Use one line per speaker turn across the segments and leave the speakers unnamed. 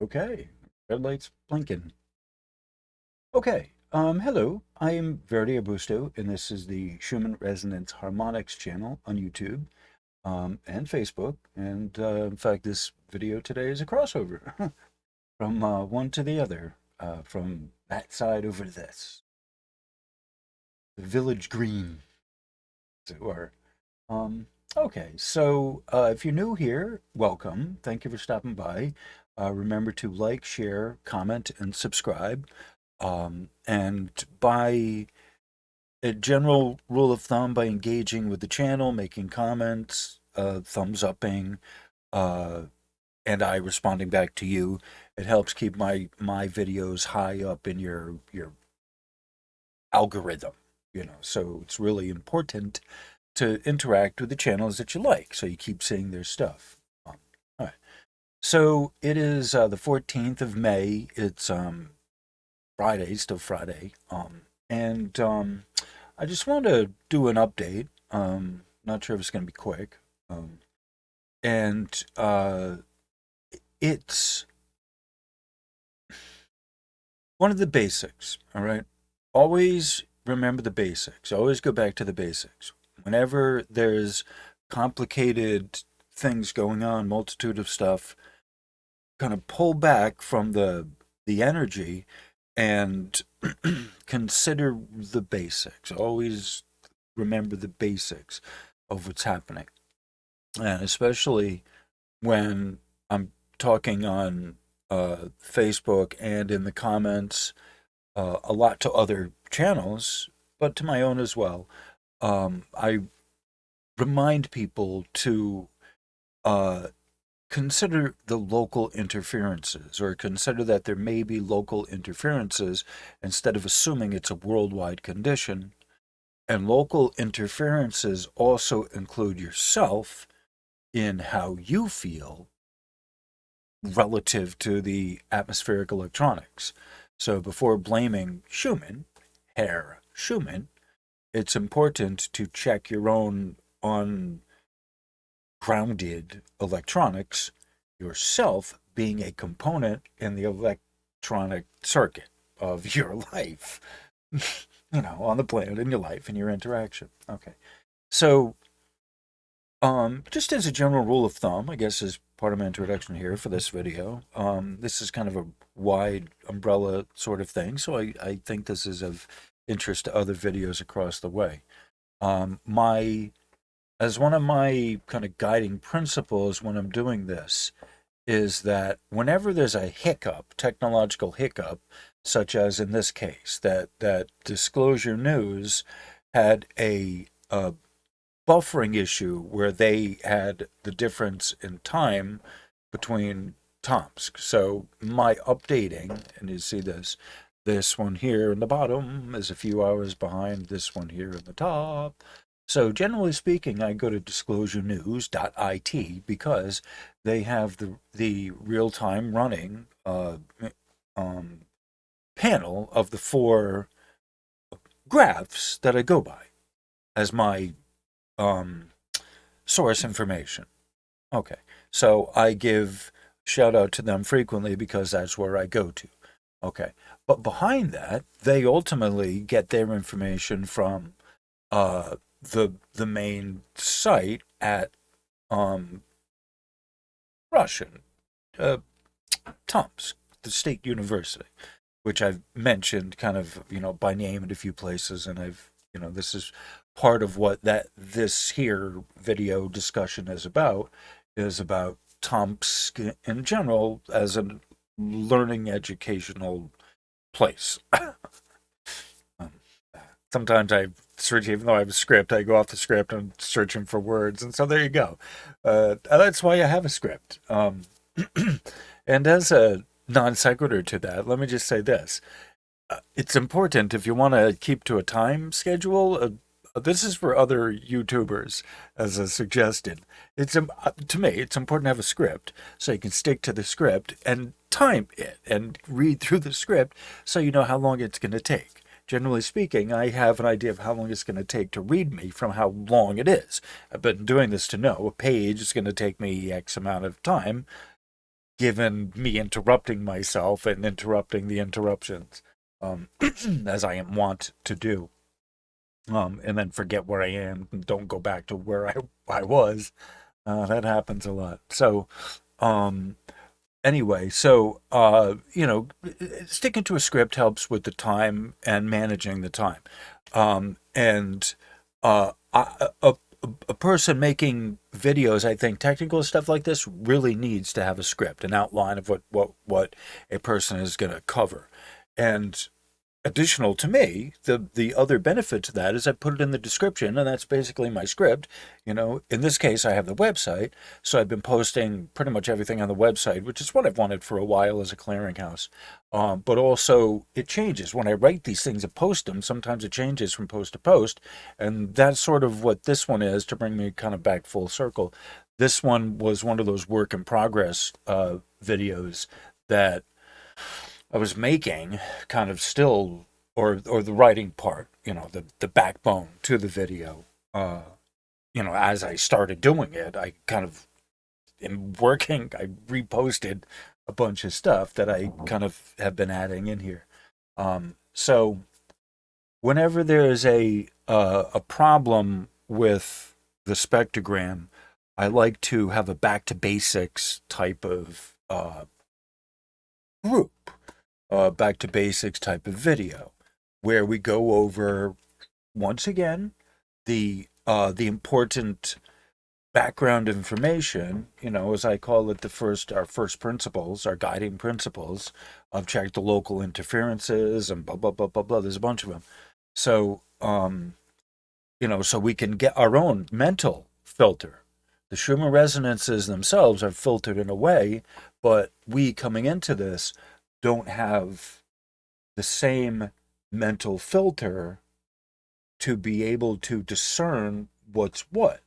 Okay, red light's blinking. Okay, hello, I am Verdi Augusto, and this is the Schumann Resonance Harmonics channel on YouTube and Facebook. And in fact, this video today is a crossover from one to the other, from that side over to this. The Village Green, as it were. Um, okay, so if you're new here, welcome. Thank you for stopping by. Remember to like, share, comment, and subscribe. And by a general rule of thumb, by engaging with the channel, making comments, thumbs upping, uh, and I responding back to you, it helps keep my videos high up in your algorithm. So it's really important to interact with the channels that you like, so you keep seeing their stuff. All right. So it is the 14th of May. It's Friday, still Friday. And I just want to do an update. Not sure if it's going to be quick. And it's one of the basics, all right? Always remember the basics. Always go back to the basics. Whenever there's complicated things going on, multitude of stuff, kind of pull back from the energy and consider the basics. Always remember the basics of what's happening. And especially when I'm talking on Facebook and in the comments, a lot to other channels, but to my own as well. I remind people to consider the local interferences, or consider that there may be local interferences instead of assuming it's a worldwide condition. And local interferences also include yourself in how you feel relative to the atmospheric electronics. So before blaming Schumann, Herr Schumann, it's important to check your own ungrounded electronics, yourself being a component in the electronic circuit of your life, on the planet, in your life, in your interaction. Okay. So just as a general rule of thumb, I guess as part of my introduction here for this video, this is kind of a wide umbrella sort of thing, so I think this is of interest to other videos across the way. As one of my kind of guiding principles when I'm doing this is that whenever there's a hiccup, technological hiccup, such as in this case, that Disclosure News had a buffering issue where they had the difference in time between Tomsk. So my updating, and you see this one here in the bottom is a few hours behind this one here in the top. So generally speaking, I go to disclosurenews.it because they have the real-time running panel of the 4 graphs that I go by as my source information. Okay, so I give shout out to them frequently because that's where I go to. Okay, but behind that, they ultimately get their information from the main site at Russian Tomsk, the state university, which I've mentioned kind of by name in a few places, and this is part of what this here video discussion is about Tomsk in general as a learning educational place. Sometimes I search, even though I have a script, I go off the script and searching for words, and so there you go. That's why I have a script. And as a non sequitur to that, let me just say this. It's important, if you want to keep to a time schedule, this is for other YouTubers as a suggestion. To me, it's important to have a script so you can stick to the script and time it and read through the script so you know how long it's going to take. generally speaking, I have an idea of how long it's going to take to read me from how long it is. I've been doing this to know a page is going to take me X amount of time, given me interrupting myself and interrupting the interruptions, as I am wont to do, and then forget where I am and don't go back to where I was. That happens a lot. So, um, anyway, so sticking to a script helps with the time and managing the time. And a person making videos, I think technical stuff like this really needs to have a script, an outline of what a person is going to cover. And additional to me, the other benefit to that is I put it in the description, and that's basically my script. In this case, I have the website, so I've been posting pretty much everything on the website, which is what I've wanted for a while as a clearinghouse. But also, it changes. When I write these things and post them, sometimes it changes from post to post, and that's sort of what this one is, to bring me kind of back full circle. This one was one of those work in progress videos that I was making, kind of still, or the writing part, the backbone to the video. As I started doing it, I kind of am working. I reposted a bunch of stuff that I kind of have been adding in here. So whenever there is a problem with the spectrogram, I like to have a back to basics type of group. Back to basics type of video, where we go over once again the important background information. As I call it, our first principles, our guiding principles of check the local interferences and blah blah blah blah blah. There's a bunch of them. So so we can get our own mental filter. The Schumann resonances themselves are filtered in a way, but we coming into this don't have the same mental filter to be able to discern what's what.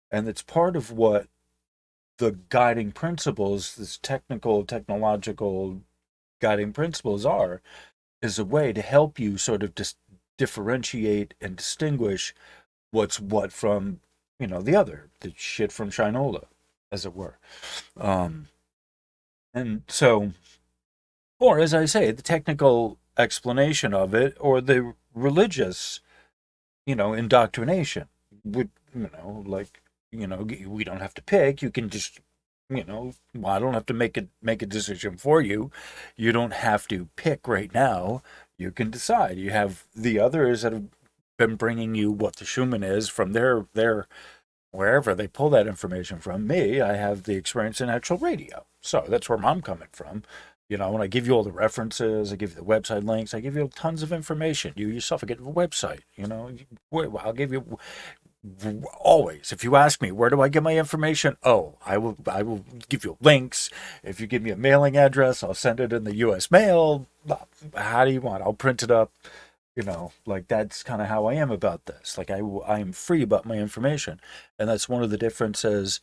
And it's part of what the guiding principles, this technological guiding principles is a way to help you sort of differentiate and distinguish what's what from, the other, the shit from Shinola, as it were. And so, or as I say, the technical explanation of it, or the religious, indoctrination. Would, we don't have to pick. You can just, I don't have to make a decision for you. You don't have to pick right now. You can decide. You have the others that have been bringing you what the Schumann is from their wherever they pull that information from. Me, I have the experience in actual radio. So that's where I'm coming from. When I give you all the references, I give you the website links, I give you tons of information. You yourself get a website, I'll give you always. If you ask me, where do I get my information? Oh, I will give you links. If you give me a mailing address, I'll send it in the U.S. mail. How do you want? I'll print it up. That's kind of how I am about this. I am free about my information. And that's one of the differences,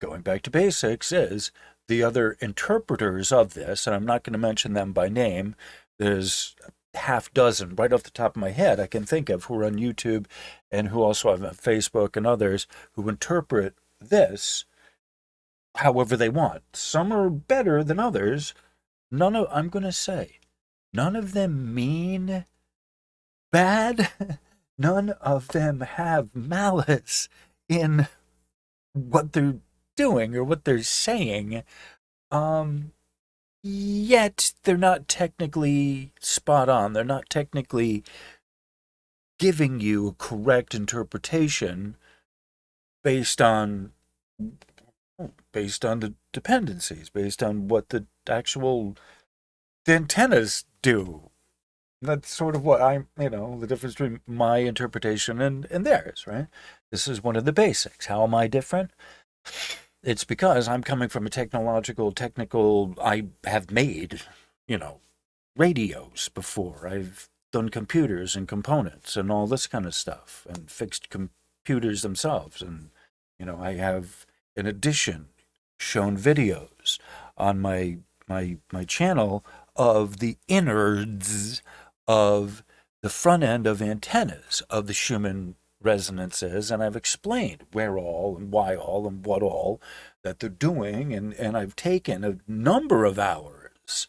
going back to basics, is the other interpreters of this, and I'm not going to mention them by name. There's a half dozen right off the top of my head I can think of who are on YouTube and who also have on Facebook and others who interpret this however they want. Some are better than others. I'm going to say, none of them mean bad. None of them have malice in what they're doing or what they're saying. Yet they're not technically spot on. They're not technically giving you a correct interpretation based on the dependencies, based on what the antennas do. That's sort of what the difference between my interpretation and theirs, right? This is one of the basics. How am I different? It's because I'm coming from a technical, I have made, radios before. I've done computers and components and all this kind of stuff and fixed computers themselves. And, I have, in addition, shown videos on my channel of the innards of the front end of antennas of the Schumann resonances, and I've explained where all and why all and what all that they're doing, and I've taken a number of hours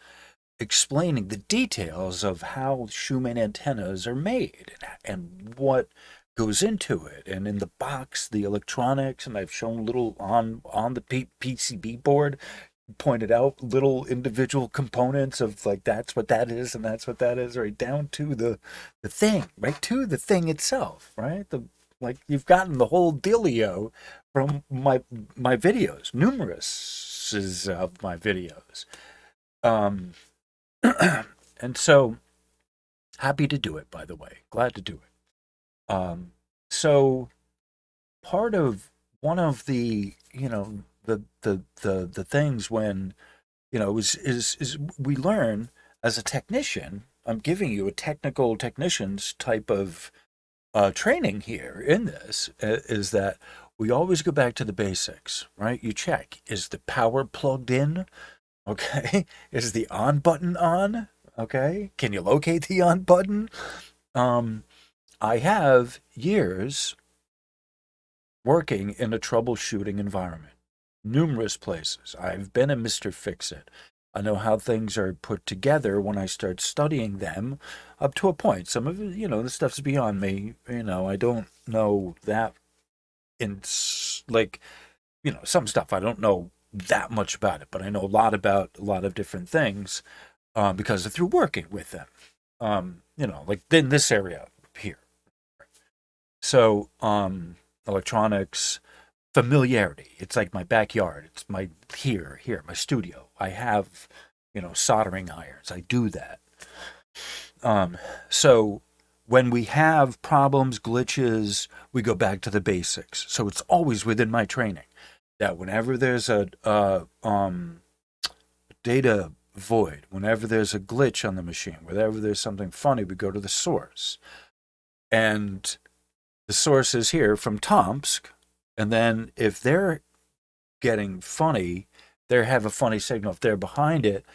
explaining the details of how Schumann antennas are made and what goes into it, and in the box, the electronics, and I've shown little on the PCB board, pointed out little individual components of like that's what that is and that's what that is, right down to the thing, right to the thing itself, right? The like you've gotten the whole dealio from my videos, numerous of my videos. Um, and so happy to do it, by the way. Glad to do it. So part of one of the, the things when, is we learn as a technician, I'm giving you a technical technician's type of training here in this, is that we always go back to the basics, right? You check, is the power plugged in? Okay. Is the on button on? Okay. Can you locate the on button? I have years working in a troubleshooting environment, numerous places. I've been a Mr. Fix-It. I know how things are put together when I start studying them up to a point. Some of it, the stuff's beyond me. I don't know that in like, some stuff I don't know that much about it, but I know a lot about a lot of different things because of through working with them. Like in this area here. So, electronics, familiarity. It's like my backyard. It's my here, my studio. I have, soldering irons. I do that. So when we have problems, glitches, we go back to the basics. So it's always within my training that whenever there's a data void, whenever there's a glitch on the machine, whenever there's something funny, we go to the source. And the source is here from Tomsk. And then if they're getting funny, they have a funny signal. If they're behind it,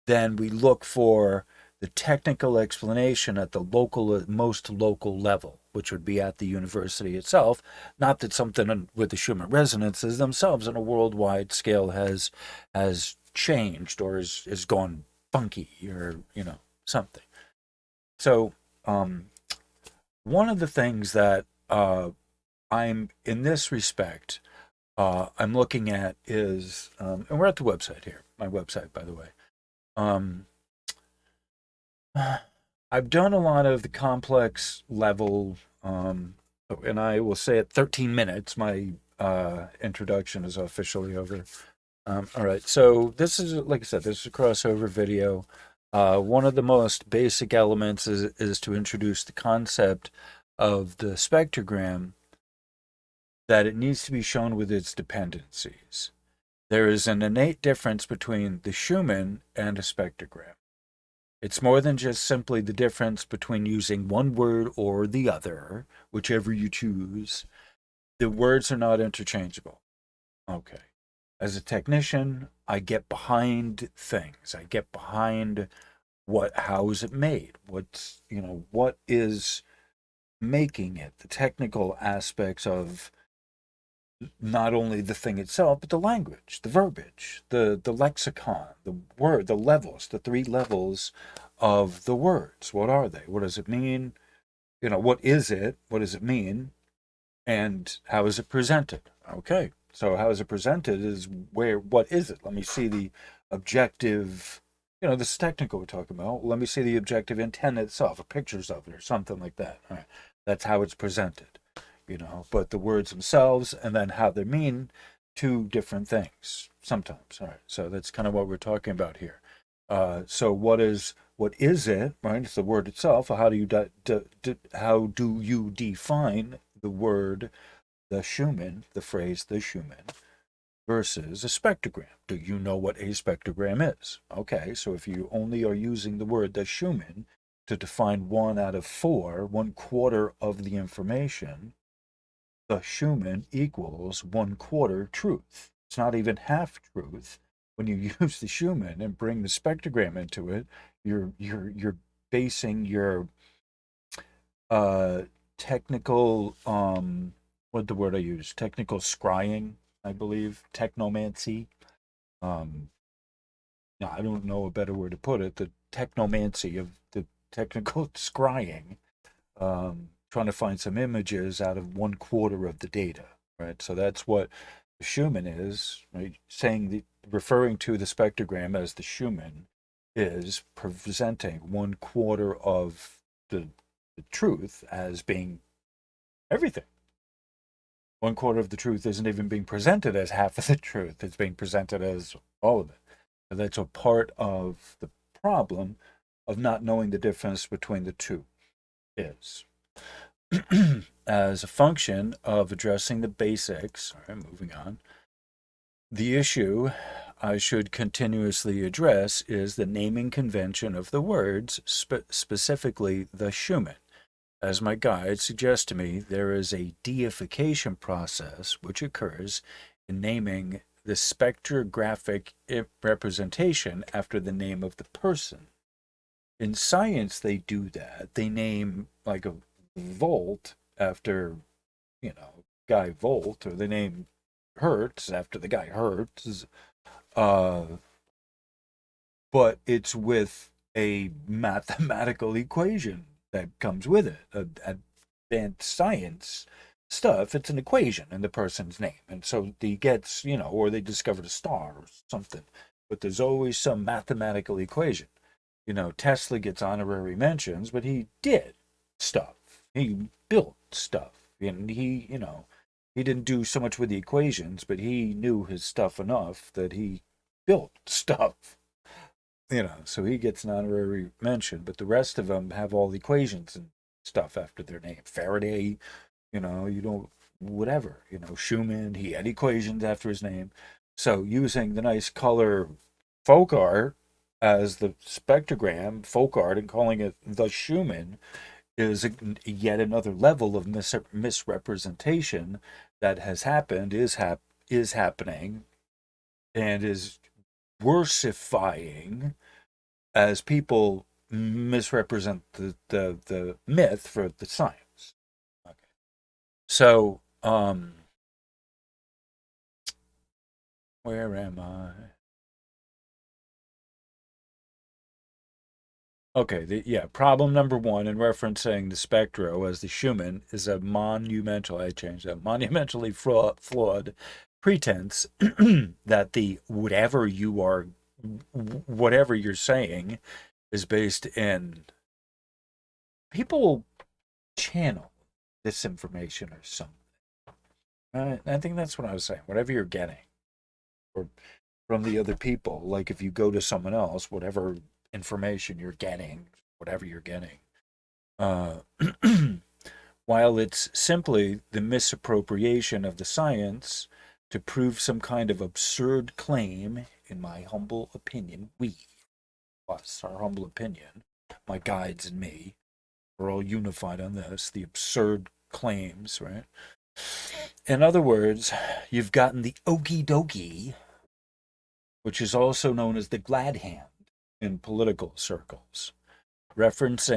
then we look for the technical explanation at the most local level, which would be at the university itself. Not that something with the Schumann resonances themselves on a worldwide scale has changed or is gone funky or something. So one of the things that I'm in this respect I'm looking at is, and we're at the website here, my website, by the way. I've done a lot of the complex level, and I will say at 13 minutes, my introduction is officially over. All right, so this is, like I said, this is a crossover video. One of the most basic elements is to introduce the concept of the spectrogram, that it needs to be shown with its dependencies. There is an innate difference between the Schumann and a spectrogram. It's more than just simply the difference between using one word or the other, whichever you choose. The words are not interchangeable. Okay. As a technician, I get behind things. I get behind how is it made? What is making it? The technical aspects of not only the thing itself, but the language, the verbiage, the lexicon, the word, the levels, the three levels of the words. What are they? What does it mean? What is it? What does it mean? And how is it presented? Okay, so how is it presented is what is it? Let me see the objective, this is technical we're talking about. Let me see the objective antenna itself, or pictures of it, or something like that. All right, that's how it's presented. But the words themselves and then how they mean two different things sometimes. All right, so that's kind of what we're talking about here. So what is it? Right, it's the word itself. How do you define the word, the Schumann, the phrase the Schumann, versus a spectrogram? Do you know what a spectrogram is? Okay, so if you only are using the word the Schumann to define 1 out of 4, 1/4 of the information, the Schumann equals 1/4 truth. It's not even half truth. When you use the Schumann and bring the spectrogram into it, you're basing your uh, technical, what the word I use? Technical scrying, I believe. Technomancy. Um, no, I don't know a better word to put it. The technomancy of the technical scrying, trying to find some images out of 1/4 of the data, right? So that's what the Schumann is, right? Referring to the spectrogram as the Schumann is presenting 1/4 of the truth as being everything. 1/4 of the truth isn't even being presented as half of the truth. It's being presented as all of it. So that's a part of the problem of not knowing the difference between the two is. As a function of addressing the basics, all right, moving on, the issue I should continuously address is the naming convention of the words, specifically the Schumann. As my guide suggests to me, there is a deification process which occurs in naming the spectrographic representation after the name of the person. In science, they do that. They name like a volt after, Guy Volt, or they name Hertz after the guy Hertz. Uh, but it's with a mathematical equation that comes with it. Advanced science stuff, it's an equation in the person's name. And so he gets, or they discovered a star or something. But there's always some mathematical equation. Tesla gets honorary mentions, but he did stuff. He built stuff. And he didn't do so much with the equations, but he knew his stuff enough that he built stuff. So he gets an honorary mention, but the rest of them have all the equations and stuff after their name. Faraday, whatever, Schumann, he had equations after his name. So using the nice color folk art as the spectrogram, folk art, and calling it the Schumann is yet another level of misrepresentation that has happened, is happening, and is worsifying as people misrepresent the myth for the science. Okay. So, where am I? Okay, problem number one in referencing the spectro as the Schumann is a monumentally flawed pretense that the whatever you're saying is based in people channel this information or something. I think that's what I was saying. Whatever you're getting, or from the other people, like if you go to someone else, whatever information you're getting, whatever you're getting. Uh, while it's simply the misappropriation of the science to prove some kind of absurd claim, in my humble opinion, our humble opinion, my guides and me, we're all unified on this, the absurd claims, right? In other words, you've gotten the okie dokie, which is also known as the glad hand in political circles, referring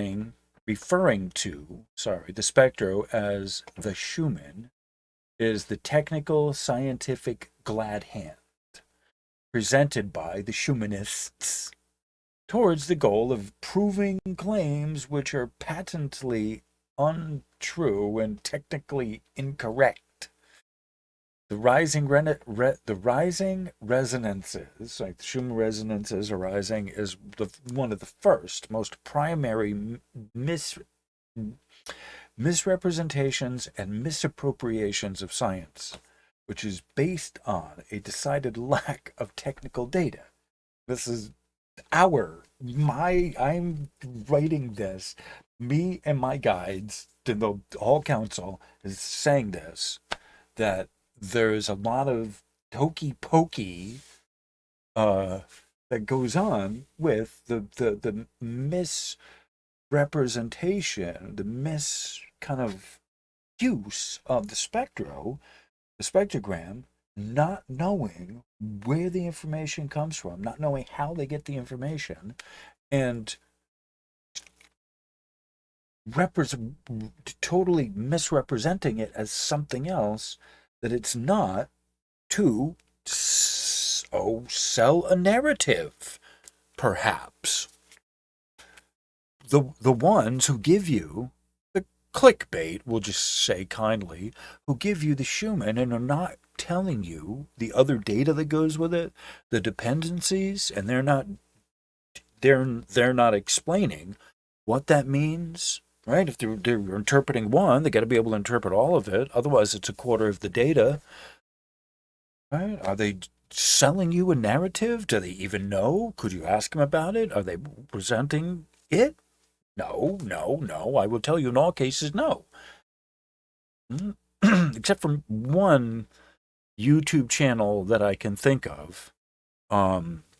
to, the spectro as the Schumann is the technical scientific glad hand presented by the Schumannists towards the goal of proving claims which are patently untrue and technically incorrect. The rising resonances, like the Schumann resonances arising, is one of the first, most primary misrepresentations and misappropriations of science, which is based on a decided lack of technical data. This is I'm writing this. Me and my guides, the whole council is saying this, that there's a lot of hokey pokey that goes on with the misrepresentation, the kind of use of the spectrogram, not knowing where the information comes from, not knowing how they get the information, and totally misrepresenting it as something else that it's not, to sell a narrative, perhaps. The ones who give you the clickbait, we'll just say kindly, who give you the Schumann and are not telling you the other data that goes with it, the dependencies, and they're not explaining what that means, right? If they're interpreting one, they got to be able to interpret all of it. Otherwise, it's a quarter of the data, right? Are they selling you a narrative? Do they even know? Could you ask them about it? Are they presenting it? No, no, no. I will tell you in all cases, no. Except for one YouTube channel that I can think of.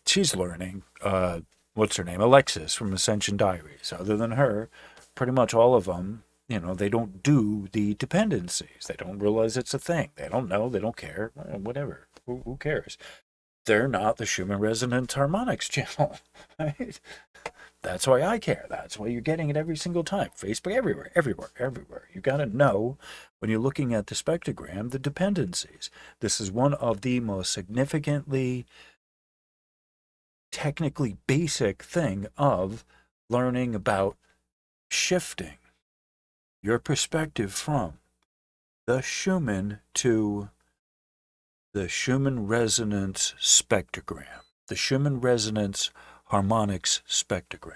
She's learning. What's her name? Alexis from Ascension Diaries. Other than her, pretty much all of them, they don't do the dependencies. They don't realize it's a thing. They don't know. They don't care. Whatever. Who cares? They're not the Schumann Resonance Harmonics channel, right? That's why I care. That's why you're getting it every single time. Facebook, everywhere, everywhere, everywhere. You got to know when you're looking at the spectrogram, the dependencies. This is one of the most significantly technically basic thing of learning about shifting your perspective from the Schumann to the Schumann resonance spectrogram, the Schumann resonance harmonics spectrogram.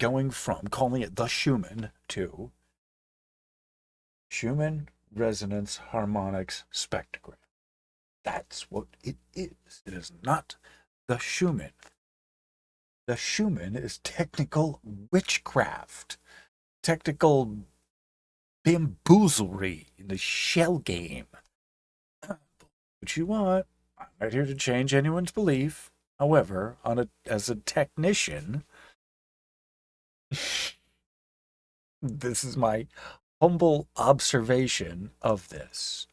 Going from calling it the Schumann to Schumann resonance harmonics spectrogram. That's what it is. It is not the Schumann. The Schumann is technical witchcraft, technical bamboozlery in the shell game. What you want. I'm not here to change anyone's belief. However, as a technician, this is my humble observation of this.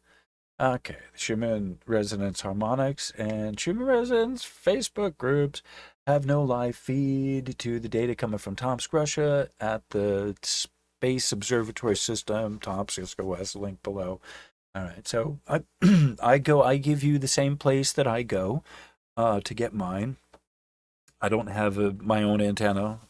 Okay, the Schumann Resonance Harmonics and Schumann Resonance Facebook groups have no live feed to the data coming from Tomsk, Russia at the Space Observatory System, Tomsk SOS, link below. All right, so I give you the same place that I go to get mine. I don't have my own antenna,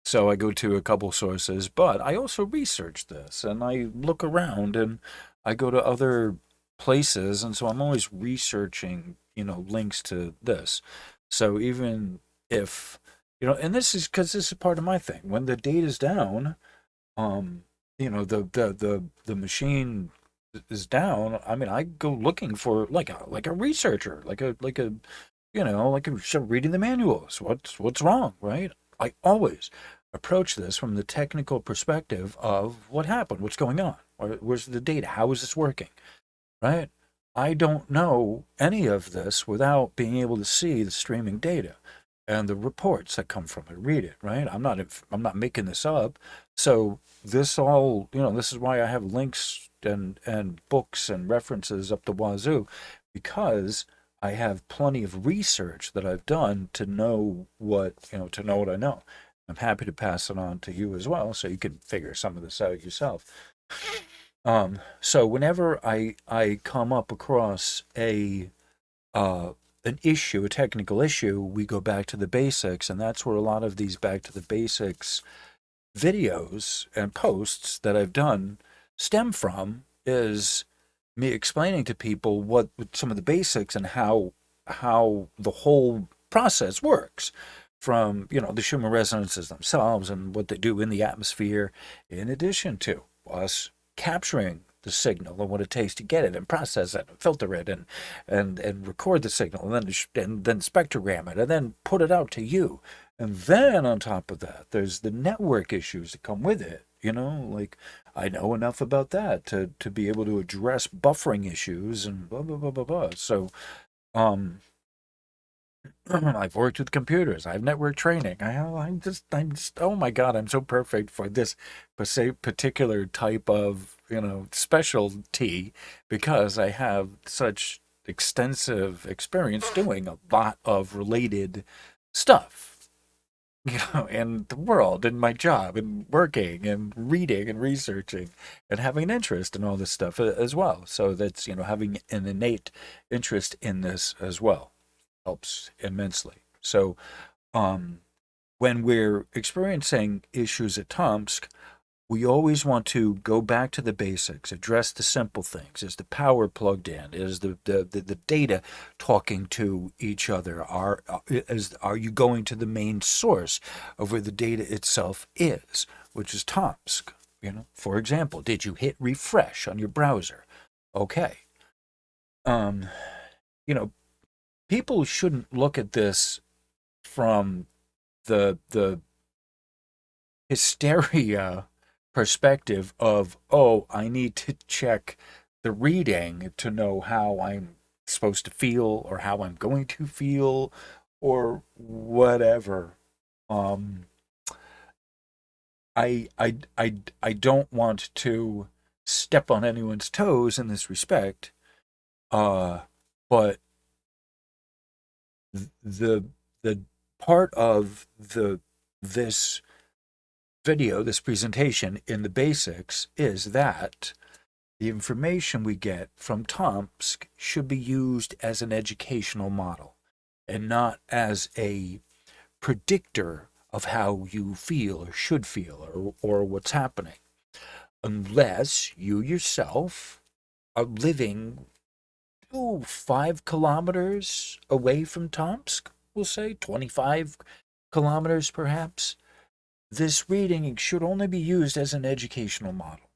so I go to a couple sources, but I also research this and I look around and I go to other places, and so I'm always researching, links to this. So even if, and this is because this is part of my thing. When the data's down, the machine is down. I mean, I go looking for like a researcher, reading the manuals. What's wrong, right? I always approach this from the technical perspective of what happened, what's going on, where's the data, how is this working, right? I don't know any of this without being able to see the streaming data and the reports that come from it, read it, right? I'm not making this up. So this all, this is why I have links and books and references up the wazoo, because I have plenty of research that I've done to know what I know. I'm happy to pass it on to you as well, so you can figure some of this out yourself. So whenever I come up across an issue, a technical issue, we go back to the basics, and that's where a lot of these back to the basics videos and posts that I've done stem from, is me explaining to people what some of the basics and how the whole process works, from the Schumann resonances themselves and what they do in the atmosphere, in addition to us capturing the signal and what it takes to get it and process it and filter it and record the signal and then spectrogram it and then put it out to you. And then on top of that, there's the network issues that come with it. Like I know enough about that to be able to address buffering issues and blah, blah, blah, blah, blah. So, I've worked with computers. I have network training. I'm just, oh my God, I'm so perfect for this particular type of, specialty, because I have such extensive experience doing a lot of related stuff.
in the world, in my job, and working and reading and researching and having an interest in all this stuff as well. So that's, having an innate interest in this as well helps immensely. So, um, when we're experiencing issues at Tomsk, we always want to go back to the basics, address the simple things. Is the power plugged in? Is the data talking to each other? Are you going to the main source of where the data itself is, which is Tomsk? For example, did you hit refresh on your browser? Okay. Um, you know, People shouldn't look at this from the hysteria perspective of, oh, I need to check the reading to know how I'm supposed to feel or how I'm going to feel or whatever. Um, I don't want to step on anyone's toes in this respect, but the the part of this video, this presentation in the basics is that the information we get from Tomsk should be used as an educational model and not as a predictor of how you feel or should feel or what's happening, unless you yourself are living 5 kilometers away from Tomsk, we'll say 25 kilometers perhaps. This reading should only be used as an educational model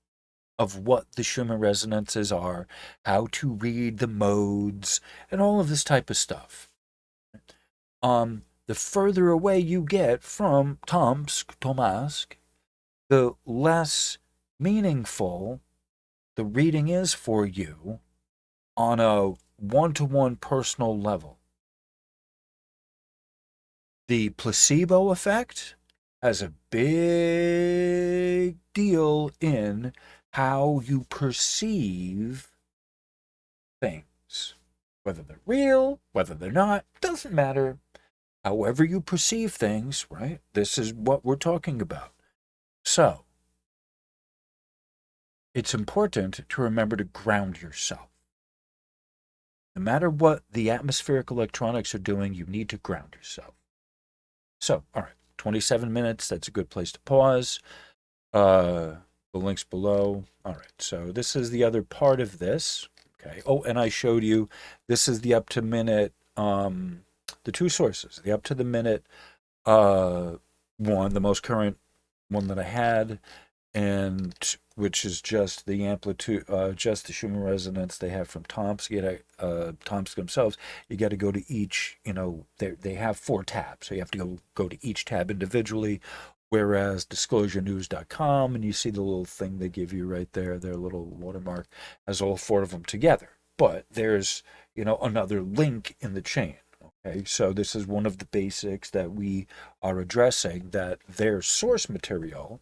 of what the Schumann resonances are, how to read the modes, and all of this type of stuff. The further away you get from Tomsk, the less meaningful the reading is for you on a one-to-one personal level. The placebo effect has a big deal in how you perceive things. Whether they're real, whether they're not, doesn't matter. However you perceive things, right? This is what we're talking about. So, it's important to remember to ground yourself. No matter what the atmospheric electronics are doing, you need to ground yourself. So, all right, 27 minutes, that's a good place to pause. The link's below. All right, so this is the other part of this. Okay. Oh, and I showed you this is the up to minute, the two sources, the up to the minute one, the most current one that I had, and which is just the amplitude, just the Schumann resonance they have from Tomsk. Tomsk themselves. You got to go to each. They have 4 tabs, so you have to go to each tab individually. Whereas disclosurenews.com, and you see the little thing they give you right there, their little watermark, has all 4 of them together. But there's another link in the chain. Okay, so this is one of the basics that we are addressing. That their source material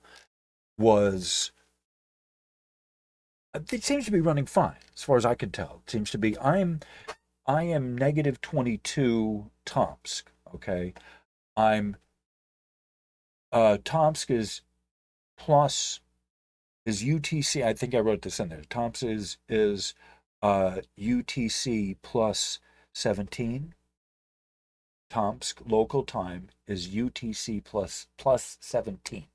was it seems to be running fine as far as I can tell. It seems to be I am negative 22 Tomsk. Okay. I'm Tomsk plus is UTC. I think I wrote this in there. Tomsk is UTC plus 17. Tomsk local time is UTC plus 17.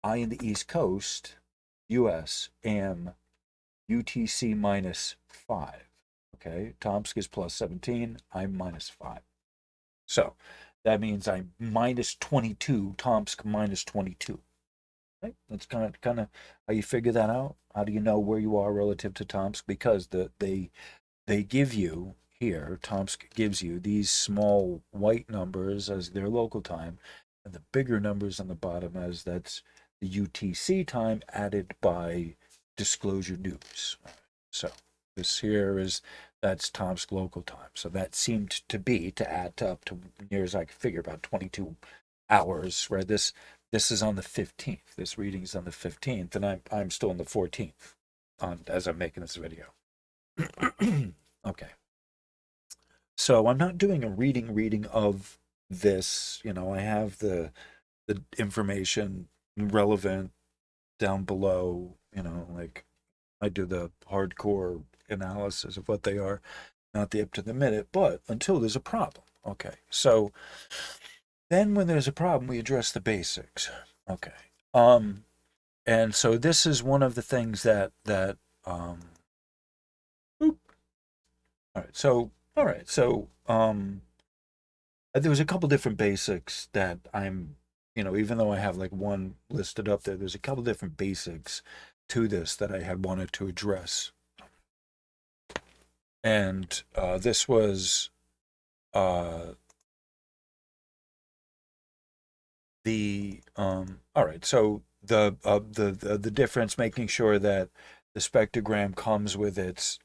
I in the East Coast, US, am UTC minus 5. Okay, Tomsk is plus 17, I'm minus 5. So that means I'm minus 22, Tomsk minus 22. Right? That's kind of how you figure that out. How do you know where you are relative to Tomsk? Because they give you here, Tomsk gives you these small white numbers as their local time, and the bigger numbers on the bottom as that's the UTC time added by Disclosure News. So this here that's Tomsk local time. So that seemed to be to add up to near as I could figure about 22 hours. Right. This is on the 15th. This reading is on the 15th, and I'm still on the 14th as I'm making this video. Okay. So I'm not doing a reading of this, I have the information relevant down below, like I do the hardcore analysis of what they are, not the up to the minute, but until there's a problem. Okay. So then when there's a problem, we address the basics. Okay. Um, and so this is one of the things that oop. All right. So there was a couple different basics that even though I have like one listed up there, there's a couple different basics to this that I had wanted to address. And this was uh, the all right. So the difference, making sure that the spectrogram comes with its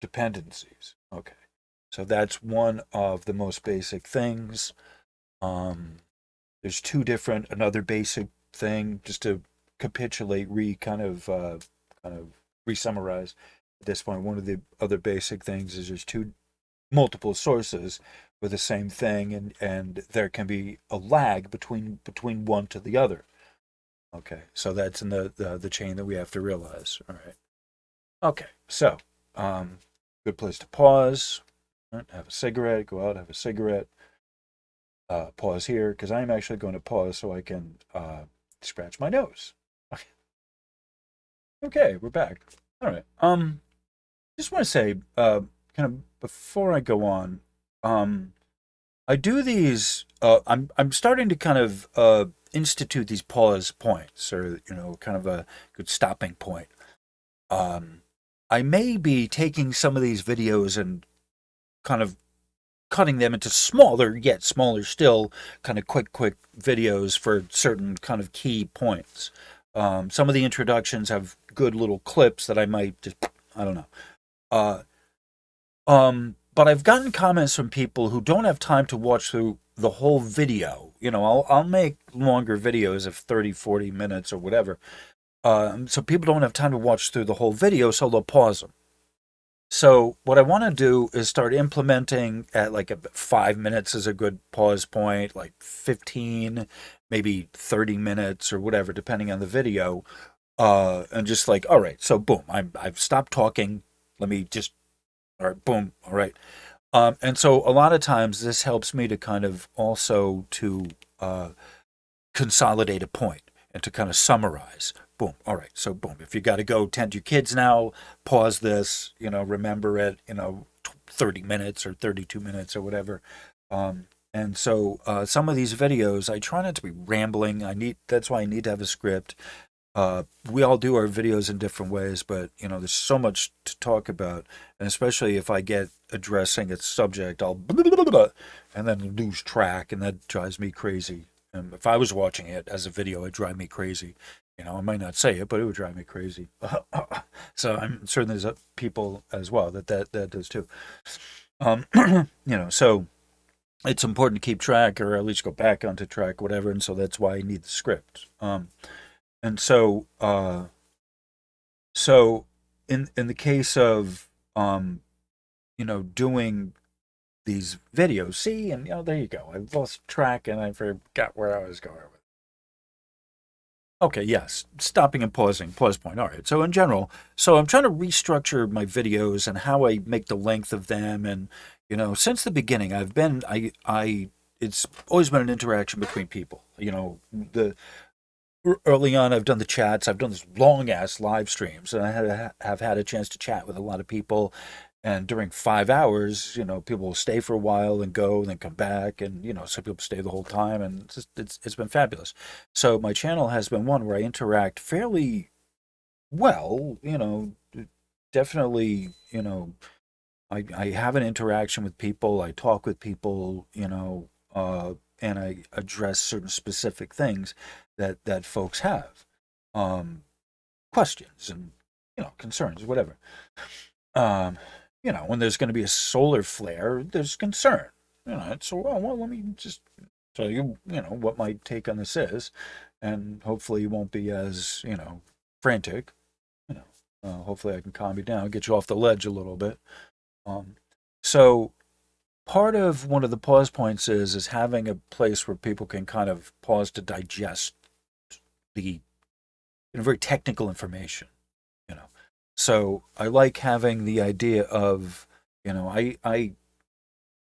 dependencies. Okay, so that's one of the most basic things. Um, there's another basic thing, just to capitulate, kind of re-summarize at this point. One of the other basic things is there's two multiple sources with the same thing, and there can be a lag between one to the other. Okay, so that's in the chain that we have to realize. All right. Okay, so um, good place to pause. Right, have a cigarette. Go out, have a cigarette. Pause here because I'm actually going to pause so I can scratch my nose. Okay, okay, we're back. All right. Just want to say, kind of before I go on, um, I do these. I'm starting to kind of institute these pause points, or kind of a good stopping point. Um, I may be taking some of these videos and kind of cutting them into smaller, yet smaller still, kind of quick videos for certain kind of key points. Some of the introductions have good little clips that I might just, I don't know. Uh, but I've gotten comments from people who don't have time to watch through the whole video. I'll make longer videos of 30, 40 minutes or whatever. So people don't have time to watch through the whole video, so they'll pause them. So what I want to do is start implementing at like 5 minutes is a good pause point, like 15, maybe 30 minutes or whatever, depending on the video. And just like, all right, so boom, I've stopped talking. Let me just, all right, boom, all right. And so a lot of times this helps me to kind of also to consolidate a point and to kind of summarize. Boom. All right. So boom. If you got to go tend to your kids now, pause this. Remember it. 30 minutes or 32 minutes or whatever. And so some of these videos, I try not to be rambling. That's why I need to have a script. We all do our videos in different ways, but there's so much to talk about, and especially if I get addressing a subject, I'll blah, blah, blah, blah, and then lose track, and that drives me crazy. And if I was watching it as a video, it'd drive me crazy. I might not say it, but it would drive me crazy. So I'm certain there's people as well that does too. Um, so it's important to keep track, or at least go back onto track, whatever. And so that's why I need the script. And so in the case of doing these videos, see, and there you go. I lost track and I forgot where I was going with. Okay, yes, stopping and pausing, pause point. All right. So in general, so I'm trying to restructure my videos and how I make the length of them, and since the beginning, it's always been an interaction between people. The early on, I've done the chats. I've done this long ass live streams, and have had a chance to chat with a lot of people. And during 5 hours, people will stay for a while and go, and then come back, and some people stay the whole time, and it's been fabulous. So my channel has been one where I interact fairly well. Definitely. I have an interaction with people. I talk with people. And I address certain specific things that folks have, um, questions and concerns, whatever. Um, when there's going to be a solar flare, there's concern. So well, let me just tell you, what my take on this is, and hopefully you won't be as frantic. Hopefully I can calm you down, get you off the ledge a little bit. Um, so part of one of the pause points is having a place where people can kind of pause to digest the very technical information, you know. So I like having the idea of, I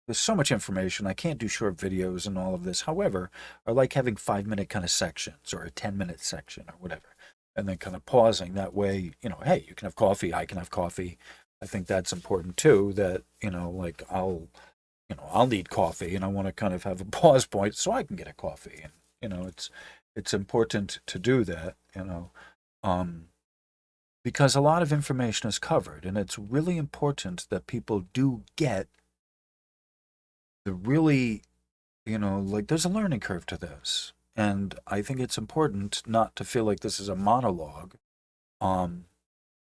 there's so much information. I can't do short videos and all of this. However, I like having 5 minute kind of sections or a 10 minute section or whatever. And then kind of pausing that way, hey, you can have coffee, I can have coffee. I think that's important too, that, like I'll need coffee and I want to kind of have a pause point so I can get a coffee. And, it's important to do that, um, because a lot of information is covered and it's really important that people do get the really, like there's a learning curve to this. And I think it's important not to feel like this is a monologue, um,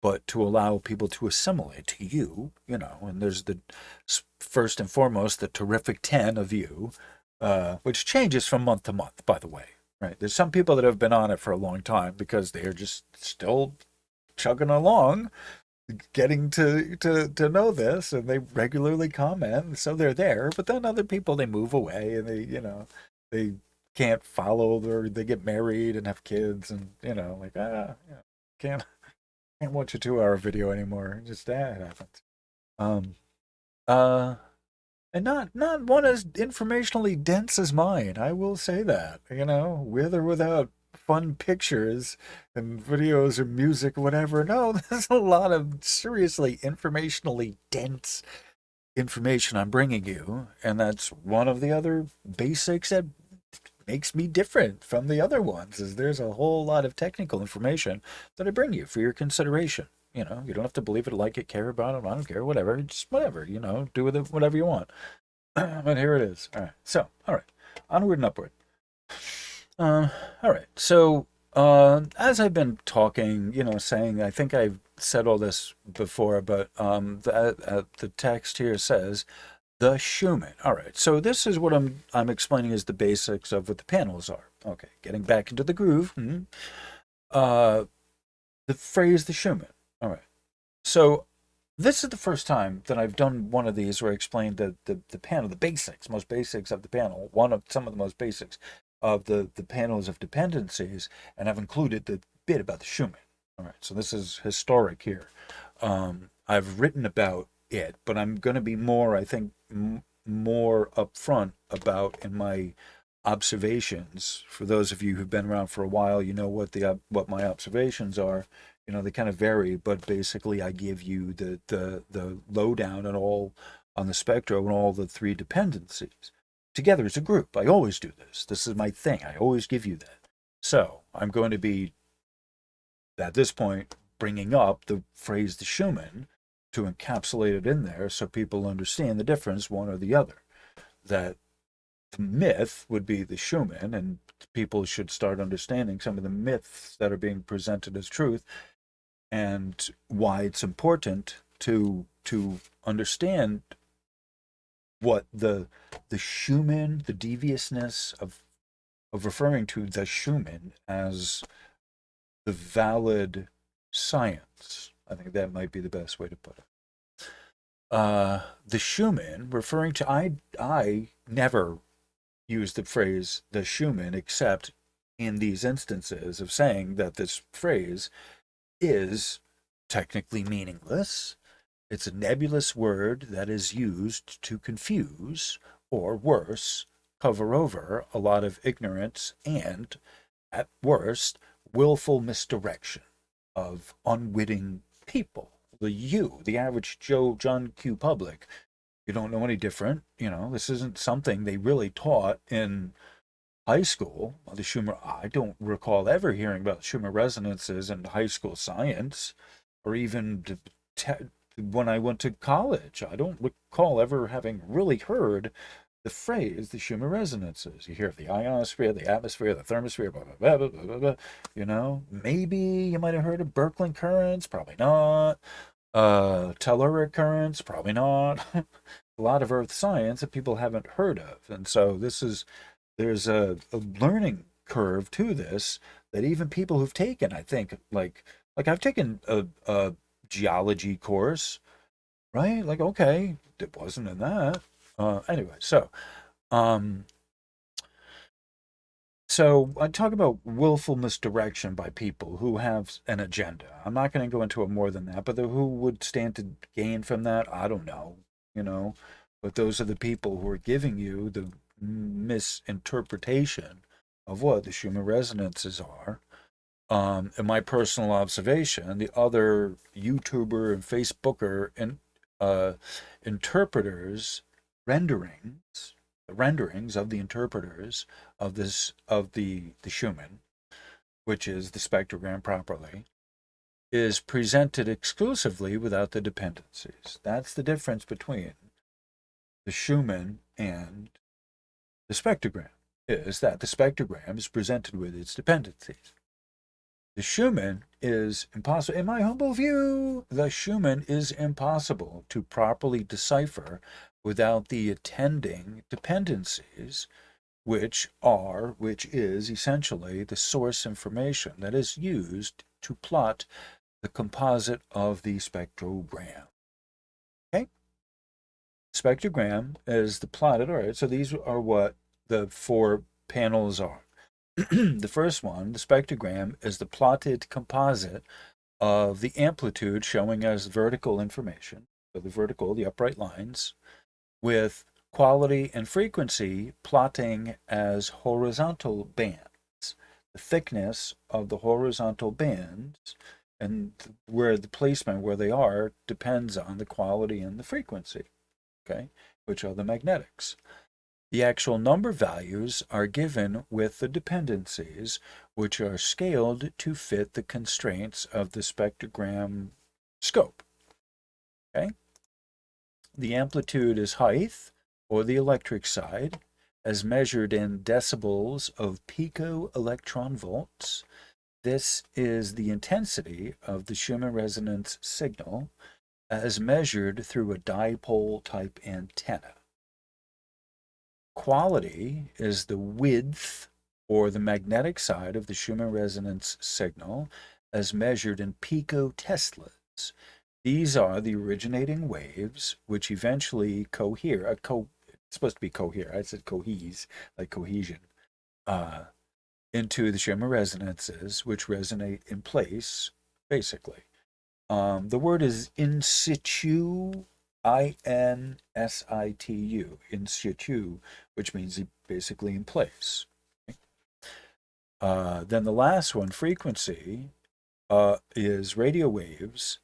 but to allow people to assimilate to you, and there's the first and foremost, the terrific 10 of you, which changes from month to month, by the way, right? There's some people that have been on it for a long time because they're just still chugging along, getting to know this, and they regularly comment, so they're there. But then other people, they move away and they can't follow, or they get married and have kids, and like can't watch a 2 hour video anymore. Just that happens. Um, uh, and not one as informationally dense as mine. I will say that. With or without fun pictures and videos or music or whatever. No, there's a lot of seriously informationally dense information I'm bringing you, and that's one of the other basics that makes me different from the other ones. Is there's a whole lot of technical information that I bring you for your consideration. You don't have to believe it, like it, care about it. I don't care, whatever. Just whatever. Do with it whatever you want. But here it is. All right. So, all right, onward and upward. All right. So, as I've been talking, saying, I think I've said all this before, but the text here says the Schumann. All right. So this is what I'm explaining is the basics of what the panels are. Okay. Getting back into the groove. Uh, the phrase the Schumann. All right. So this is the first time that I've done one of these where I explained the panel, the basics, most basics of the panel, some of the most basics of the panels of dependencies, and I've included the bit about the Schumann. All right, so this is historic here. I've written about it, but I'm going to be more, I think, more upfront about in my observations. For those of you who've been around for a while, you know what my observations are. They kind of vary, but basically I give you the lowdown and all on the spectrum and all the three dependencies together as a group. I always do this. This is my thing. I always give you that. So I'm going to be at this point bringing up the phrase the Schumann to encapsulate it in there so people understand the difference one or the other. That the myth would be the Schumann, and people should start understanding some of the myths that are being presented as truth and why it's important to understand what the Schumann, the deviousness of referring to the Schumann as the valid science. I think that might be the best way to put it. The Schumann, referring to I never use the phrase the Schumann except in these instances of saying that this phrase is technically meaningless. It's a nebulous word that is used to confuse, or worse, cover over a lot of ignorance and, at worst, willful misdirection of unwitting people. The average Joe John Q public, you don't know any different. This isn't something they really taught in high school. The Schumann, I don't recall ever hearing about Schumann resonances in high school science, or even when I went to college. I don't recall ever having really heard the phrase the Schumann resonances. You hear of the ionosphere, the atmosphere, the thermosphere, blah, blah, blah, blah, blah, blah. Maybe you might have heard of Birkeland currents, probably not. Telluric currents, probably not. A lot of earth science that people haven't heard of. And so there's a learning curve to this that even people who've taken, I think, like I've taken a geology course, right? Like, okay, it wasn't in that.
Anyway, um, so I talk about willful misdirection by people who have an agenda. I'm not going to go into it more than that, but who would stand to gain from that? I don't know, you know. But those are the people who are giving you the misinterpretation of what the Schumann resonances are. In my personal observation, the other YouTuber and Facebooker and uh, interpreters renderings, the renderings of the interpreters of the Schumann, which is the spectrogram properly, is presented exclusively without the dependencies. That's the difference between the Schumann and the spectrogram. Is that the spectrogram is presented with its dependencies. The Schumann is impossible. In my humble view, the Schumann is impossible to properly decipher without the attending dependencies, which is essentially the source information that is used to plot the composite of the spectrogram. Okay? Spectrogram is the plotted, all right, so these are what the four panels are. The first one, the spectrogram, is the plotted composite of the amplitude showing as vertical information, so the vertical, the upright lines, with quality and frequency plotting as horizontal bands. The thickness of the horizontal bands and where the placement, where they are, depends on the quality and the frequency, okay, which are the magnetics. The actual number values are given with the dependencies, which are scaled to fit the constraints of the spectrogram scope. Okay? The amplitude is height, or the electric side, as measured in decibels of pico-electron volts. This is the intensity of the Schumann resonance signal as measured through a dipole-type antenna. Quality is the width or the magnetic side of the Schumann resonance signal as measured in picoteslas. These are the originating waves which eventually cohere. It's supposed to be cohere. I said cohese, like cohesion, uh, into the Schumann resonances, which resonate in place, basically. The word is in situ, INSITU, in situ, which means basically in place. Then the last one, frequency, is radio waves.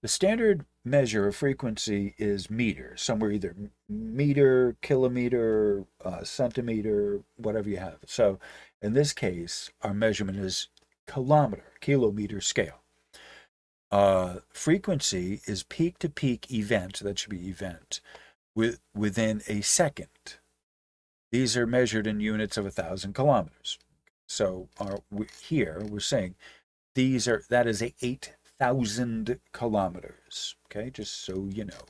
The standard measure of frequency is meter, somewhere either meter, kilometer, centimeter, whatever you have. So in this case, our measurement is kilometer scale. Frequency is peak to peak event, that should be event, within a second. These are measured in units of 1,000 kilometers. So here we're saying that is a 8,000 kilometers. Okay, just so you know.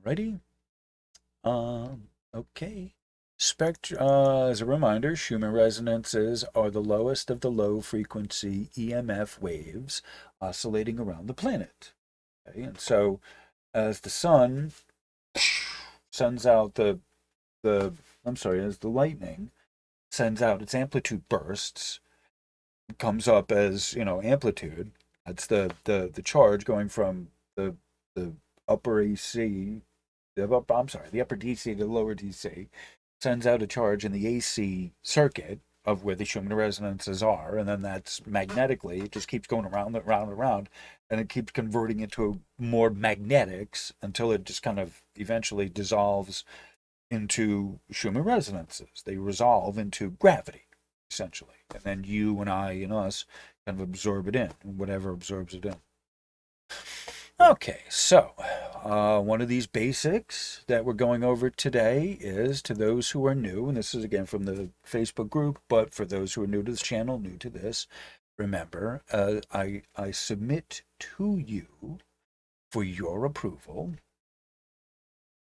Ready? Okay. As a reminder, Schumann resonances are the lowest of the low frequency EMF waves oscillating around the planet. Okay, and so as the sun sends out as the lightning sends out its amplitude bursts, it comes up as, amplitude. That's the charge going from the upper AC, the upper DC to the lower DC, sends out a charge in the AC circuit of where the Schumann resonances are, and then that's magnetically, it just keeps going around and around and around, and it keeps converting into more magnetics until it just kind of eventually dissolves into Schumann resonances. They resolve into gravity, essentially. And then you and I and us kind of absorb it in, whatever absorbs it in. Okay, so one of these basics that we're going over today is, to those who are new, and this is again from the Facebook group, but for those who are new to this channel, new to this, remember, I submit to you for your approval,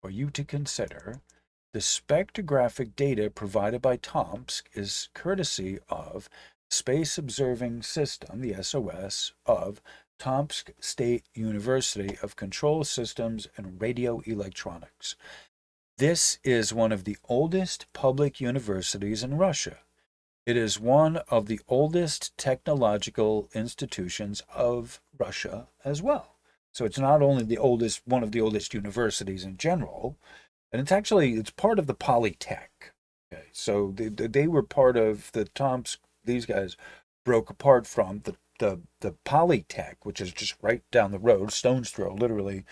for you to consider, the spectrographic data provided by Tomsk is courtesy of Space Observing System, the SOS, of
Tomsk State University of Control Systems and Radio Electronics. This is one of the oldest public universities in Russia. It is one of the oldest technological institutions of Russia as well. So it's not only the oldest, one of the oldest universities in general, and it's part of the Polytech. Okay, so they were part of the Tomsk. These guys broke apart from the Polytech, which is just right down the road, stone's throw, literally,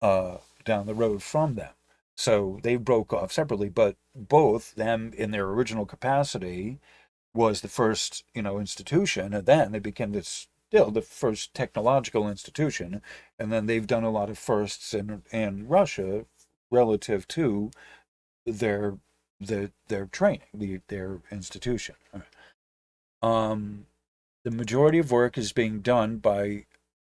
down the road from them. So they broke off separately, but both them in their original capacity was the first, institution, and then they became still the first technological institution, and then they've done a lot of firsts in Russia relative to their their training, their institution. Um, the majority of work is being done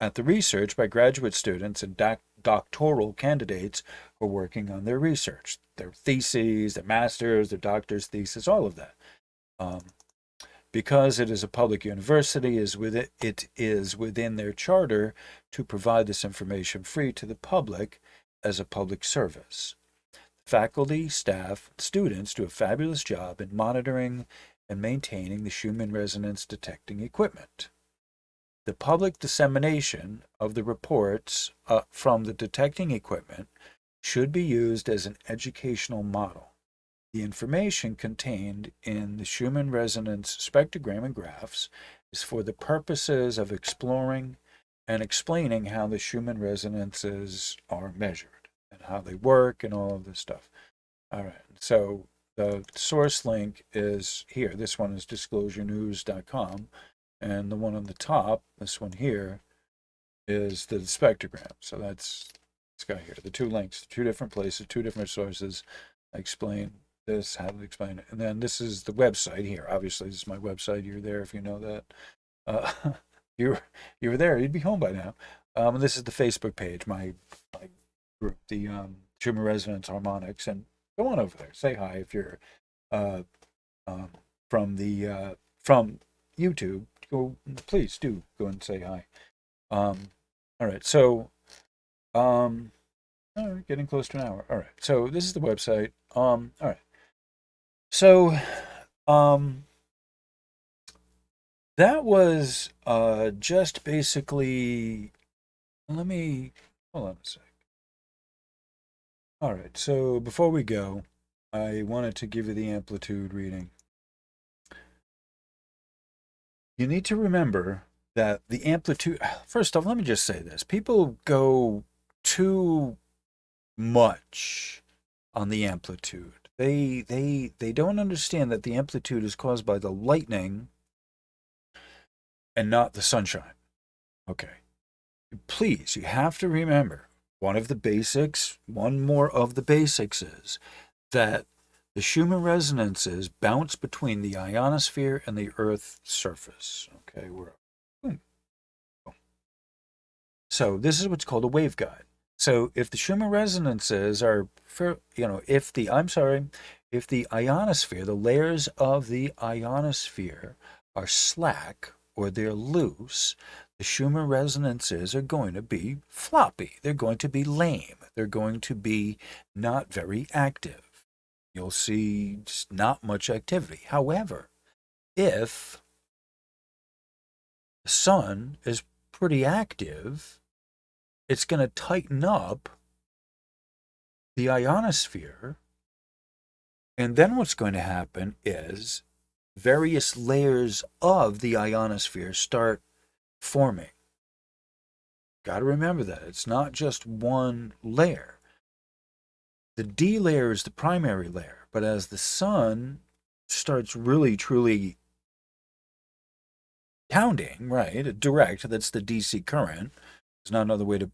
at the research by graduate students and doctoral candidates who are working on their research, their theses, their masters, their doctor's thesis, all of that. Because it is a public university, it is within their charter to provide this information free to the public as a public service. Faculty, staff, students do a fabulous job in monitoring and maintaining the Schumann resonance detecting equipment. The public dissemination of the reports from the detecting equipment should be used as an educational model. The information contained in the Schumann resonance spectrogram and graphs is for the purposes of exploring and explaining how the Schumann resonances are measured and how they work and all of this stuff. All right, so the source link is here. This one is disclosurenews.com, and the one on the top, this one here, is the spectrogram. So that's this guy here. The two links, two different places, two different sources. I explain this, how to explain it. And then this is the website here. Obviously, this is my website. You're there if you know that. You were there. You'd be home by now. And this is the Facebook page, my group, the Schumann Resonance Harmonics. And go on over there. Say hi if you're from YouTube. Please do go and say hi. All right. So all right, getting close to an hour. All right. So this is the website. All right. So, that was just basically. Let me hold on a sec. All right. So before we go, I wanted to give you the amplitude reading. You need to remember that the amplitude. First off, let me just say this: people go too much on the amplitude. They don't understand that the amplitude is caused by the lightning and not the sunshine. Okay. Please, you have to remember one more of the basics is that the Schumann resonances bounce between the ionosphere and the Earth's surface. Okay, so this is what's called a waveguide. So if the Schumann resonances are, if the ionosphere, the layers of the ionosphere are slack or they're loose, the Schumann resonances are going to be floppy. They're going to be lame. They're going to be not very active. You'll see just not much activity. However, if the sun is pretty active, it's going to tighten up the ionosphere. And then what's going to happen is various layers of the ionosphere start forming. Got to remember that. It's not just one layer. The D layer is the primary layer, but as the sun starts really, truly pounding, right, direct, that's the DC current. There's not another way to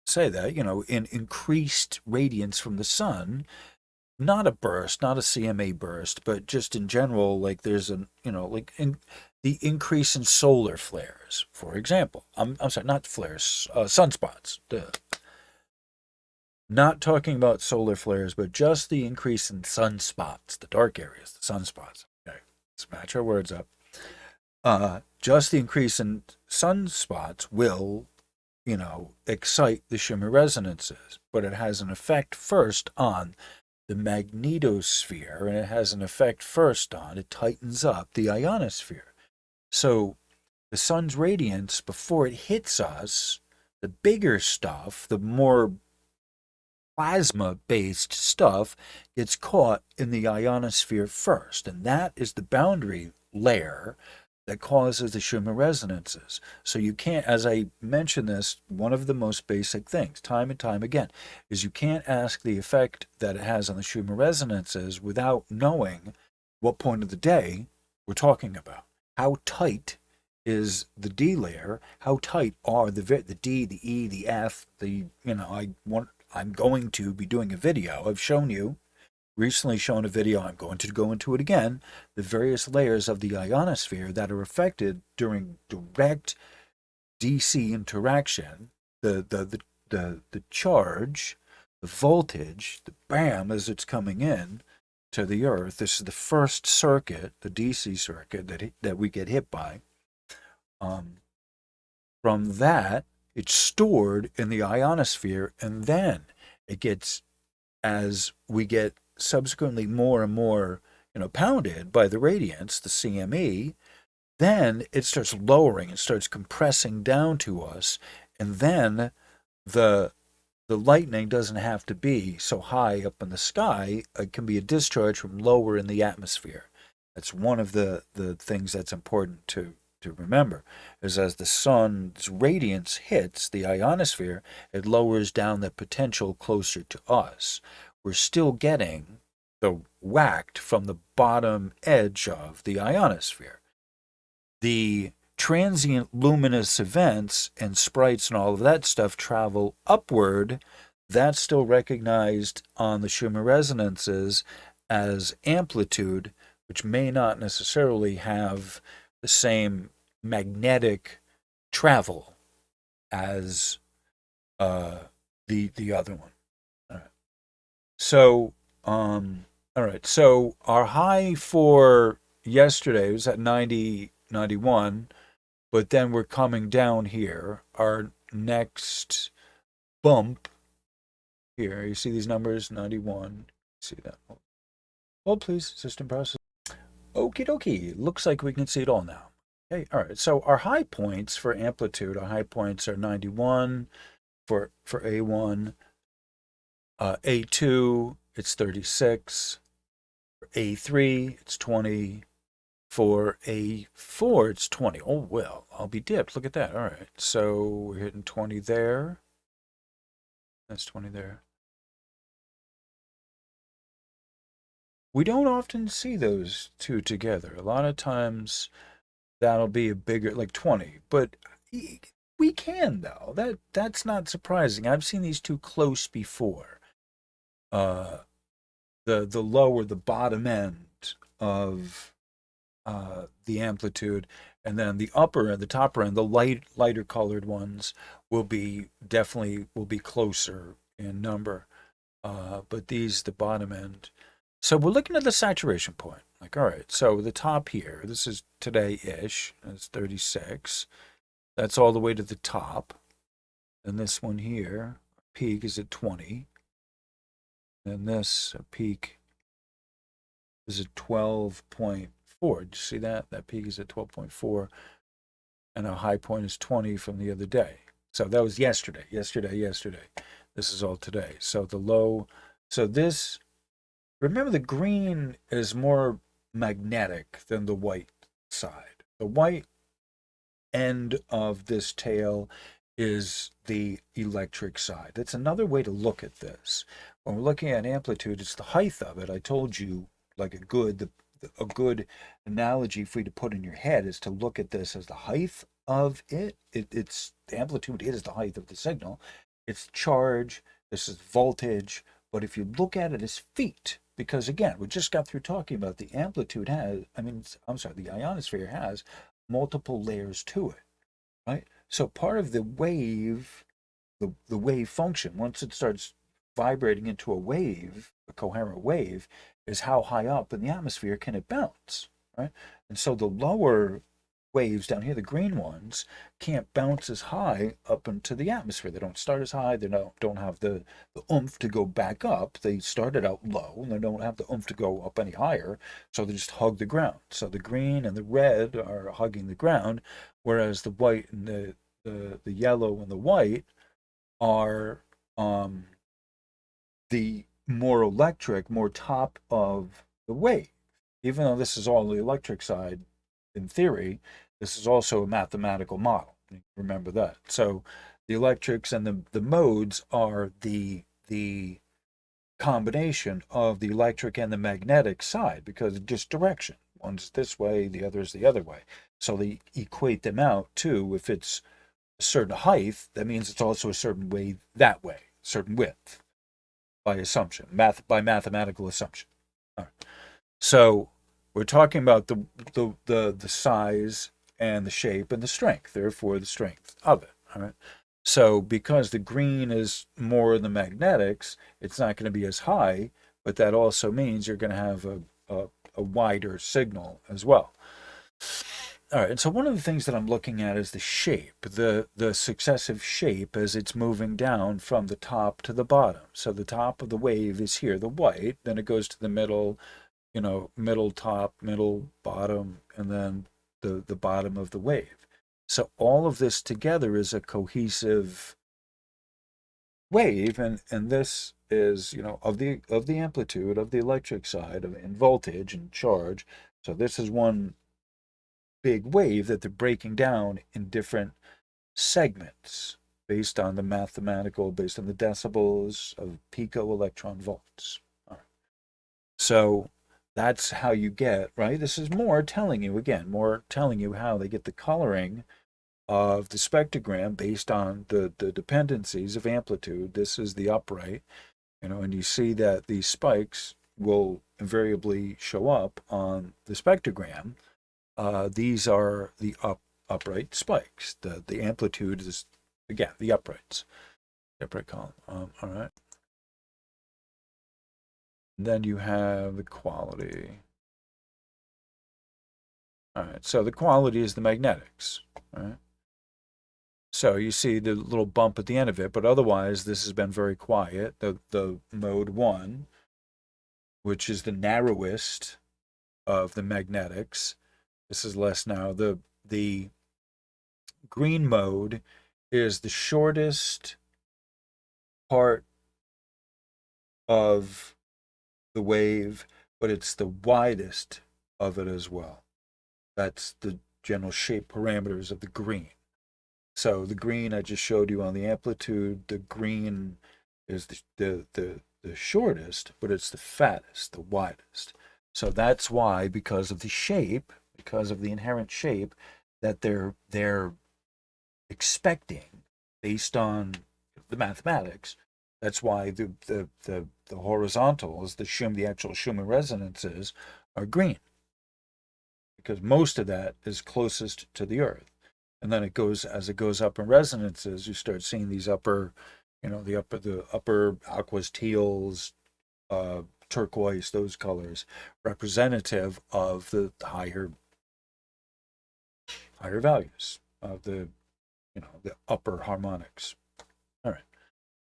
say that, in increased radiance from the sun, not a burst, not a CMA burst, but just in general, like there's the increase in solar flares, for example. I'm sorry, not flares, sunspots. Duh. Not talking about solar flares, but just the increase in sunspots, the dark areas, the sunspots. Okay, let's match our words up. Just the increase in sunspots will excite the Schumann resonances, but it has an effect first on the magnetosphere, and it has an effect first on, it tightens up the ionosphere. So the sun's radiance, before it hits us, the bigger stuff, the more plasma-based stuff, gets caught in the ionosphere first, and that is the boundary layer that causes the Schumann resonances. So you can't, as I mentioned this, one of the most basic things, time and time again, is you can't ask the effect that it has on the Schumann resonances without knowing what point of the day we're talking about. How tight is the D layer? How tight are the D, the E, the F, I'm going to be doing a video. I've recently shown a video, I'm going to go into it again, the various layers of the ionosphere that are affected during direct DC interaction, the charge, the voltage, the bam as it's coming in to the Earth. This is the first circuit, the DC circuit that we get hit by. From that, it's stored in the ionosphere, and then it gets, as we get subsequently more and more, pounded by the radiance, the CME, then it starts lowering, it starts compressing down to us, and then the the lightning doesn't have to be so high up in the sky. It can be a discharge from lower in the atmosphere. That's one of the things that's important to remember, is as the sun's radiance hits the ionosphere, it lowers down the potential closer to us. We're still getting the whacked from the bottom edge of the ionosphere. The transient luminous events and sprites and all of that stuff travel upward. That's still recognized on the Schumann resonances as amplitude, which may not necessarily have the same magnetic travel as the other one. All right. So all right. So our high for yesterday was at 90, 91, but then we're coming down here. Our next bump here, you see these numbers, 91. See that? Hold please, system process. Okie dokie. Looks like we can see it all now. Okay, all right. So our high points for amplitude, our high points are 91 for A1. A2, it's 36. For A3, it's 20. For A4, it's 20. Oh, well, I'll be dipped. Look at that. All right. So we're hitting 20 there. That's 20 there. We don't often see those two together. A lot of times that'll be a bigger, like 20. But we can, though. That's not surprising. I've seen these two close before. Uh, the lower, the bottom end of the amplitude, and then the upper and the top end, the lighter colored ones will be closer in number. But these, the bottom end. So we're looking at the saturation point. Like, all right, so the top here, this is today-ish, it's 36. That's all the way to the top. And this one here, peak is at 20. And this peak is at 12.4. Did you see that? That peak is at 12.4. And our high point is 20 from the other day. So that was yesterday. This is all today. So the low, so this, remember the green is more magnetic than the white side. The white end of this tail is the electric side. That's another way to look at this. When we're looking at amplitude, it's the height of it. I told you, like a good analogy for you to put in your head is to look at this as the height of it. It's the amplitude is the height of the signal. It's charge. This is voltage. But if you look at it as feet, because again, we just got through talking about the amplitude has, the ionosphere has multiple layers to it, right? So part of the wave, the wave function, once it starts vibrating into a wave, a coherent wave, is how high up in the atmosphere can it bounce, right? And so the lower waves down here, the green ones, can't bounce as high up into the atmosphere. They don't start as high. They don't have the oomph to go back up. They started out low, and they don't have the oomph to go up any higher, so they just hug the ground. So the green and the red are hugging the ground, whereas the white and the yellow and the white are the more electric, more top of the wave. Even though this is all the electric side, in theory, this is also a mathematical model. Remember that. So the electrics and the modes are the combination of the electric and the magnetic side because it's just direction. One's this way, the other is the other way. So they equate them out too. If it's a certain height, that means it's also a certain way that way, certain width by assumption, by mathematical assumption. All right. So we're talking about the size and the shape and the strength, therefore the strength of it. All right. So because the green is more in the magnetics, it's not going to be as high, but that also means you're going to have a wider signal as well. All right, and so one of the things that I'm looking at is the shape, the successive shape as it's moving down from the top to the bottom. So the top of the wave is here, the white, then it goes to the middle, middle top, middle bottom, and then the bottom of the wave. So all of this together is a cohesive wave, and this is, of the amplitude of the electric side of in voltage and charge. So this is one big wave that they're breaking down in different segments based on based on the decibels of pico-electron volts. All right. So that's how you get, right? This is more telling you how they get the coloring of the spectrogram based on the dependencies of amplitude. This is the upright, and you see that these spikes will invariably show up on the spectrogram. These are the upright spikes. The amplitude is, again, the uprights, the upright column. All right. And then you have the quality. All right. So the quality is the magnetics. All right. So you see the little bump at the end of it, but otherwise this has been very quiet. The mode 1, which is the narrowest of the magnetics, this is less now. The green mode is the shortest part of the wave, but it's the widest of it as well. That's the general shape parameters of the green. So the green I just showed you on the amplitude, the green is the shortest, but it's the fattest, the widest. So that's why, because of the shape, because of the inherent shape, that they're expecting based on the mathematics. That's why the horizontals, the actual Schumann resonances, are green, because most of that is closest to the Earth. And then as it goes up in resonances, you start seeing these upper, the upper aquas, teals, turquoise, those colors, representative of the higher values of the upper harmonics. All right.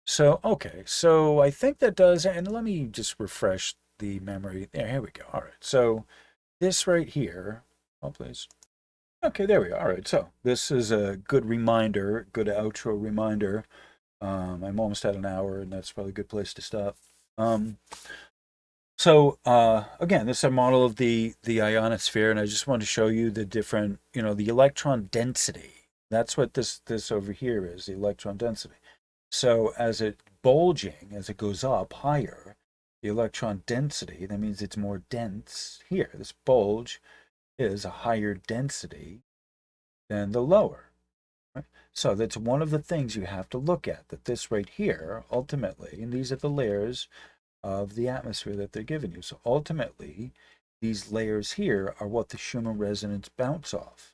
So, okay. So I think that does, and let me just refresh the memory. There, here we go. All right. So this right here, oh, please. Okay, there we are. All right. So this is a good reminder, good outro reminder. I'm almost at an hour, and that's probably a good place to stop. So again, this is a model of the ionosphere, and I just want to show you the different, the electron density. That's what this over here is, the electron density. So as it bulging, as it goes up higher, the electron density, that means it's more dense here. This bulge is a higher density than the lower. Right? So that's one of the things you have to look at, that this right here, ultimately, and these are the layers of the atmosphere that they're giving you. So ultimately, these layers here are what the Schumann resonance bounce off.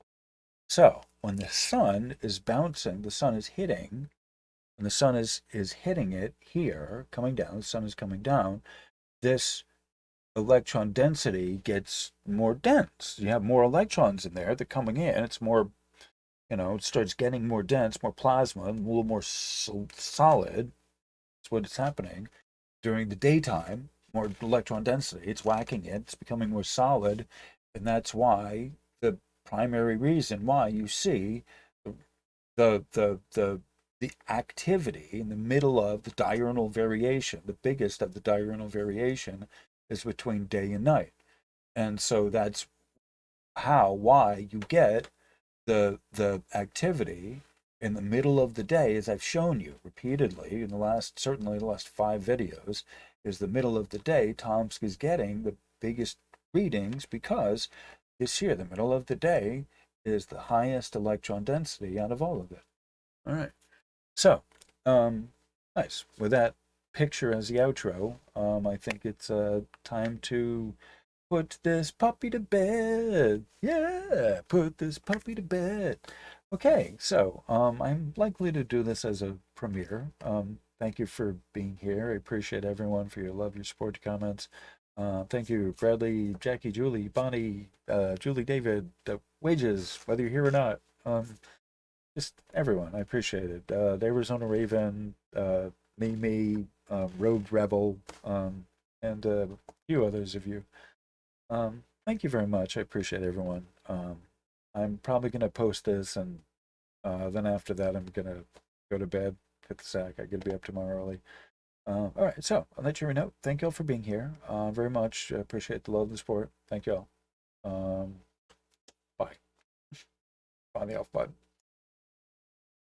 So when the sun is bouncing, the sun is hitting, and the sun is hitting it here, coming down, the sun is coming down, this electron density gets more dense. You have more electrons in there. They're coming in. It's more, it starts getting more dense, more plasma, and a little more solid. That's what is happening during the daytime. More electron density. It's whacking it. It's becoming more solid, and that's why the primary reason why you see the the the the activity in the middle of the diurnal variation, the biggest of the diurnal variation, is between day and night. And so that's why you get the activity in the middle of the day, as I've shown you repeatedly in certainly the last 5 videos, is the middle of the day. Tomsk is getting the biggest readings because this year, the middle of the day is the highest electron density out of all of it. All right. So, nice. With that picture as the outro, I think it's time to put this puppy to bed. Yeah, put this puppy to bed. Okay, so I'm likely to do this as a premiere. Thank you for being here. I appreciate everyone for your love, your support, your comments. Thank you, Bradley, Jackie, Julie, Bonnie, Julie, David, Wages, whether you're here or not. Just everyone. I appreciate it. The Arizona Raven, Mimi, Road Rebel, and a few others of you. Thank you very much. I appreciate everyone. I'm probably going to post this, and then after that, I'm going to go to bed, hit the sack. I got to be up tomorrow early. All right, so I'll let you know. Thank you all for being here. Very much appreciate the love and the support. Thank you all. Bye. Find the off button.